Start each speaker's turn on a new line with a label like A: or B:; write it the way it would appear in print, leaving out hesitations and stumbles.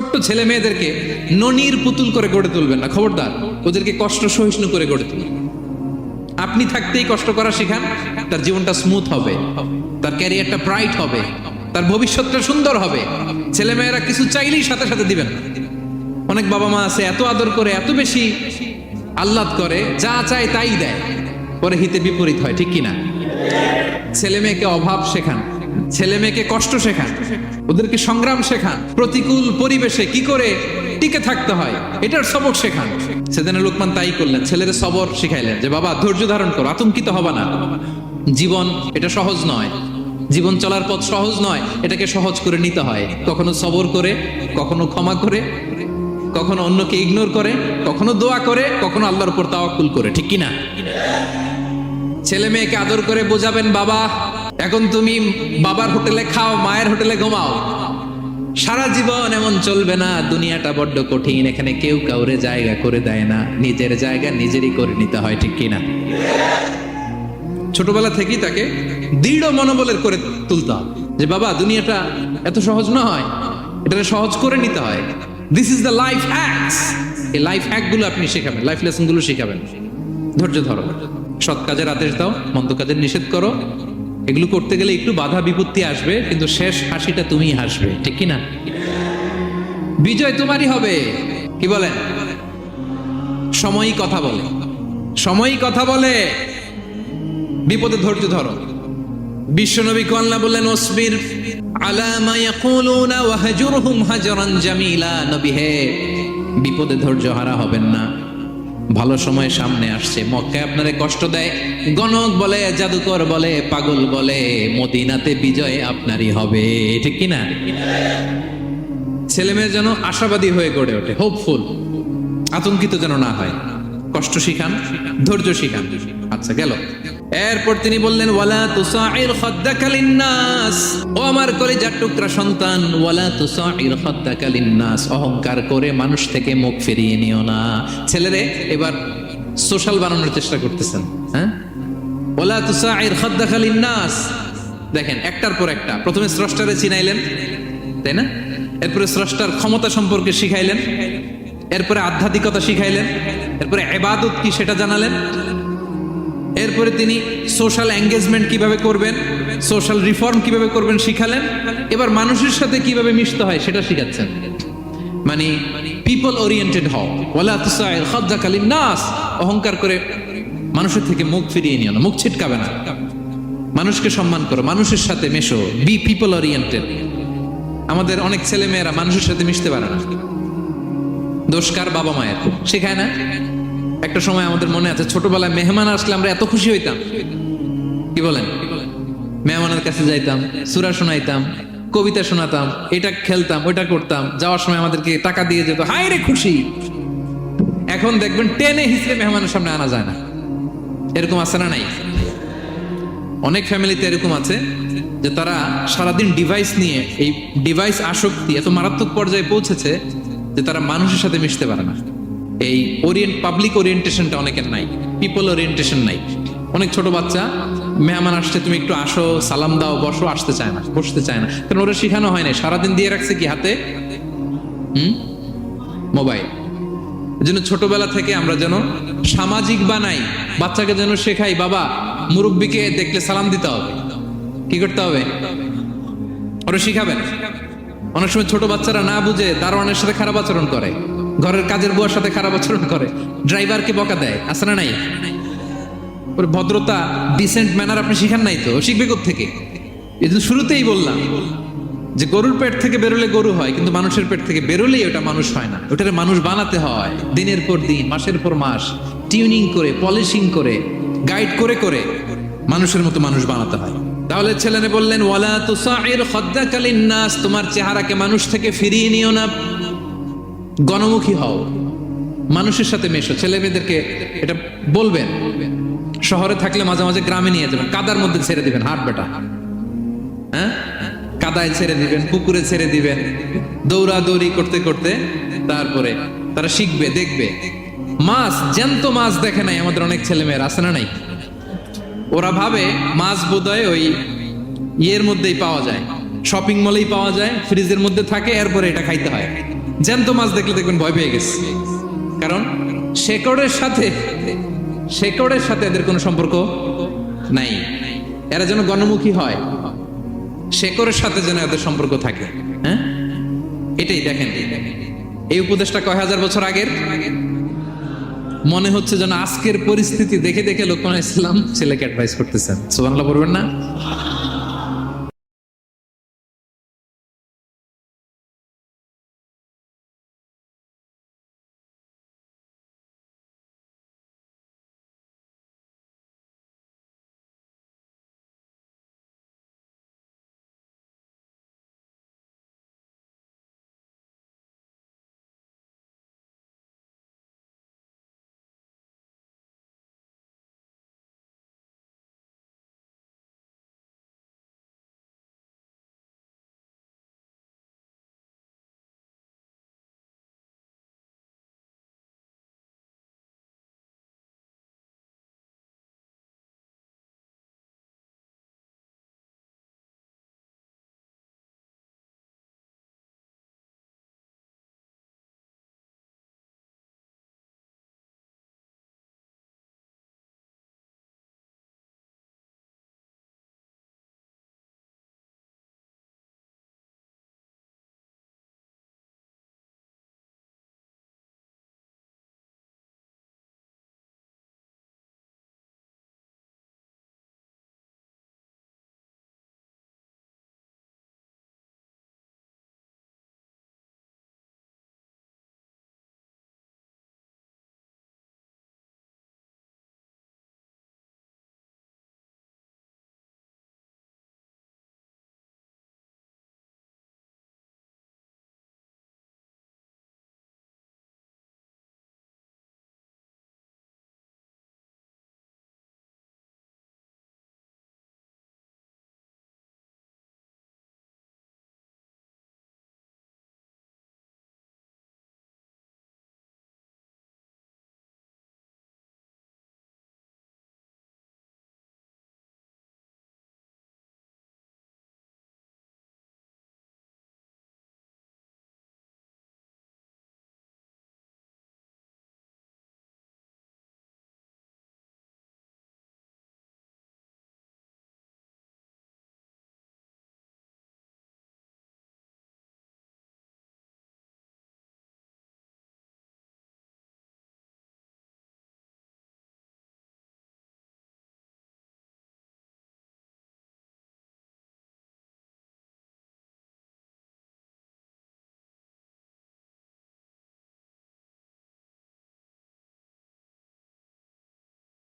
A: ছোট্ট ছেলে মেয়েদেরকে ননির পুতুল করে গড়ে তুলবেন না, খবরদার। ওদেরকে কষ্ট সহিষ্ণু করে গড়ে তুলবেন। আপনি থাকতেই কষ্ট করা শিখান, তার জীবনটা স্মুথ হবে, তার ক্যারিয়ারটা ব্রাইট হবে, তার ভবিষ্যৎটা সুন্দর হবে। ছেলেমেয়েরা কিছু চাইলেই সাথে সাথে দিবেন। অনেক বাবা মা আছে এত আদর করে, এত বেশি আহ্লাদ করে, যা চায় তাই দেয়, পরে হিতে বিপরীত হয়, ঠিক কিনা? ছেলে মেয়েকে অভাব শেখান, ছেলে মেয়েকে কষ্ট শেখান, ওদেরকে সংগ্রাম শেখান, প্রতিকূল পরিবেশে কি করে টিকে থাকতে হয় এটার সবক শেখান। সেদিন লোকমান তাই করলেন, ছেলেদের সবর শিখাইলেন যে বাবা ধৈর্য ধারণ করো, আতঙ্কিত হবা না। জীবন এটা সহজ নয়, জীবন চলার পথ সহজ নয়, এটাকে সহজ করে নিতে হয়। কখনো সবর করে, কখনো ক্ষমা করে, কখনো অন্যকে ইগনোর করে, কখনো দোয়া করে, কখনো আল্লাহর উপর তাওয়াক্কুল করে, ঠিক কিনা? ছেলে মেয়েকে আদর করে বোঝাবেন, বাবা এখন তুমি বাবার হোটেলে খাও, মায়ের হোটেলে ঘুমাও। সারা জীবন এমন চলবে না, দুনিয়াটা বড্ড কঠিন, এখানে কেউ কাউরে জায়গা করে দেয় না, নিজের জায়গা নিজেরই করে নিতে হয়, ঠিক কিনা? ছোটবেলা থেকেই তাকে দৃঢ় মনোবলের করে তুলতে হবে যে বাবা দুনিয়াটা এত সহজ নয়, এটা সহজ করে নিতে হয়। This is the life hacks. এই লাইফ হ্যাক গুলো আপনি শেখাবেন, লাইফ লেসন গুলো শেখাবেন। ধৈর্য ধরো, সৎ কাজের আদেশ দাও, মন্দ কাজের নিষেধ করো। এগুলো করতে গেলে একটু বাধা বিপত্তি আসবে, কিন্তু শেষ হাসিটা তুমিই হাসবে, ঠিক কিনা? বিজয় তোমারই হবে। কি বলেন? সময়ই কথা বলে, সময়ই কথা বলে। বিপদে ধৈর্য ধরো। বিশ্বনবী আল্লাহ বললেন ওয়াসবির আলা মা ইয়াকুলুনা ওয়াহজুরহুম হাজরান জামিলা। নবী হে, বিপদে ধৈর্য হারা হবেন না। ভালো সময় সামনে আসছে, মক্কায় আপনারে কষ্ট দেয়, গণক বলে, জাদুকর বলে, পাগল বলে, মদিনাতে বিজয় আপনারই হবে, ঠিক কিনা? ছেলে মেয়ে যেন আশাবাদী হয়ে গড়ে ওঠে, হোপফুল, আতঙ্কিত যেন না হয়। কষ্ট শিখান, ধৈর্য শিখান। আচ্ছা গেল। এরপর তিনি বললেন ওয়ালা তুসাইর খাদ্দাকা লিন্নাস। ও আমার কলিজার টুকরা সন্তান, ওয়ালা তুসাইর খাদ্দাকা লিন্নাস। অহংকার করে মানুষ থেকে মুখ ফিরিয়ে নিও না। ছেলেরে এবার সোশ্যাল বানানোর চেষ্টা করতেছেন, হ্যাঁ? ওয়ালা তুসাইর খাদ্দাকা লিন্নাস। দেখেন একটার পর একটা, প্রথমে স্রষ্টারে চিনাইলেন, তাই না? এরপরে স্রষ্টার ক্ষমতা সম্পর্কে শিখাইলেন, এরপরে আধ্যাত্মিকতা শিখাইলেন, এরপরে ইবাদত কি সেটা জানালেন, এরপরে তিনি সোশ্যাল এঙ্গেজমেন্ট কিভাবে করবেন, সোশ্যাল রিফর্ম কিভাবে করবেন শিখালেন। এবার মানুষের সাথে কিভাবে মিশতে হয় সেটা শিখাচ্ছেন। মানে পিপল ওরিয়েন্টেড হও। ওয়ালা তুসাইর খাদ্দাকা লিন্নাস। অহংকার করে মানুষের থেকে মুখ ফিরিয়ে নিও না, মুখ ছিটকাবে না। মানুষকে সম্মান করো, মানুষের সাথে মেশো, বি পিপল ওরিয়েন্টেড। আমাদের অনেক ছেলে মেয়েরা মানুষের সাথে মিশতে পারে না। দোষ কার? বাবা মায়ের, শেখায় না। একটা সময় আমাদের মনে আছে, ছোটবেলায় মেহমান আসলে আমরা এত খুশি হইতাম, কি বলেন? মেহমানের কাছে যাইতাম, সূরা শোনাইতাম, কবিতা শোনাতাম, এটা খেলতাম, ওইটা করতাম, যাওয়ার সময় আমাদেরকে টাকা দিয়ে যেত, হায় রে খুশি। এখন দেখবেন টেনে হিসেবে মেহমানের সামনে আনা যায় না। এরকম আছে না নাই? অনেক ফ্যামিলিতে এরকম আছে যে তারা সারাদিন ডিভাইস নিয়ে, এই ডিভাইস আসক্তি এত মারাত্মক পর্যায়ে পৌঁছেছে যে তারা মানুষের সাথে মিশতে পারে না। এই পাবলিক ওরিয়েন্টেশনটা অনেকের নাই, পিপল ওরিয়েন্টেশন নাই। অনেক ছোট বাচ্চা, মেহমান আসছে, তুমি একটু আসো, সালাম দাও, বসো, আসতে চায় না, বসতে চায় না, কারণ ওরা শিখানো হয় না। সারাদিন দিয়ে রাখছে কি হাতে? মোবাইল। এজন্য ছোটবেলা থেকে আমরা যেন সামাজিক বানাই, বাচ্চাকে যেন শেখাই, বাবা মুরব্বীকে দেখলে সালাম দিতে হবে। কি করতে হবে? ওরা শিখাবেন। অনেক সময় ছোট বাচ্চারা না বুঝে দারোয়ানের সাথে খারাপ আচরণ করে, ঘরের কাজের বুয়ার সাথে খারাপ আচরণ করে, ড্রাইভারকে বকা দেয়, আছে না নাই? ওর ভদ্রতা, ডিসেন্ট ম্যানার আপনি শিখান নাই, তো শিখবে কোত্থেকে? এই জন্য শুরুতেই বললাম যে গরুর পেট থেকে বেরোলে গরু হয়, কিন্তু মানুষের পেট থেকে বেরোলেই ওটা মানুষ হয় না। ওটারে মানুষ বানাতে হয়, দিনের পর দিন, মাসের পর মাস, টিউনিং করে, পলিশিং করে, গাইড করে করে মানুষের মতো মানুষ বানাতে হয়। তাহলে ছেলেনে বললেন ওয়ালা তুসাইর খাদ্দাকা লিন্নাস। তোমার চেহারাকে মানুষ থেকে ফিরিয়ে নিও না, গণমুখী হও, মানুষের সাথে মেশো। ছেলে মেয়েদেরকে এটা বলবেন। শহরে থাকলে মাঝে মাঝে গ্রামে নিয়ে যাবেন, কাদার মধ্যে ছেড়ে দিবেন, হাট বেটা, হ্যাঁ, কাদায় ছেড়ে দিবেন, পুকুরে ছেড়ে দিবেন, দৌড়াদৌড়ি করতে করতে তারপরে তারা শিখবে, দেখবে। মাছ, জ্যান্ত মাছ দেখে নাই আমাদের অনেক ছেলে মেয়েরা, আছে না নাই? ওরা ভাবে মাছ বোধহয় ওই ইয়ের মধ্যেই পাওয়া যায়, শপিং মলেই পাওয়া যায়, ফ্রিজের মধ্যে থাকে, এরপরে এটা খাইতে হয়। জ্যান্ত মাছ দেখলে দেখবেন ভয় পেয়ে গেছে, কারণ শেকড়ের সাথে এদের কোনো সম্পর্ক নাই। এরা যেন গণমুখী হয়, শেকড়ের সাথে যেন এদের সম্পর্ক থাকে। হ্যাঁ, এটাই দেখেন, এই উপদেশটা কয় হাজার বছর আগের। মনে হচ্ছে যেন আজকের পরিস্থিতি দেখে দেখে লোকমান ইসলাম ছেলেকে অ্যাডভাইস করতেছেন। সুবহানাল্লাহ পড়বেন না?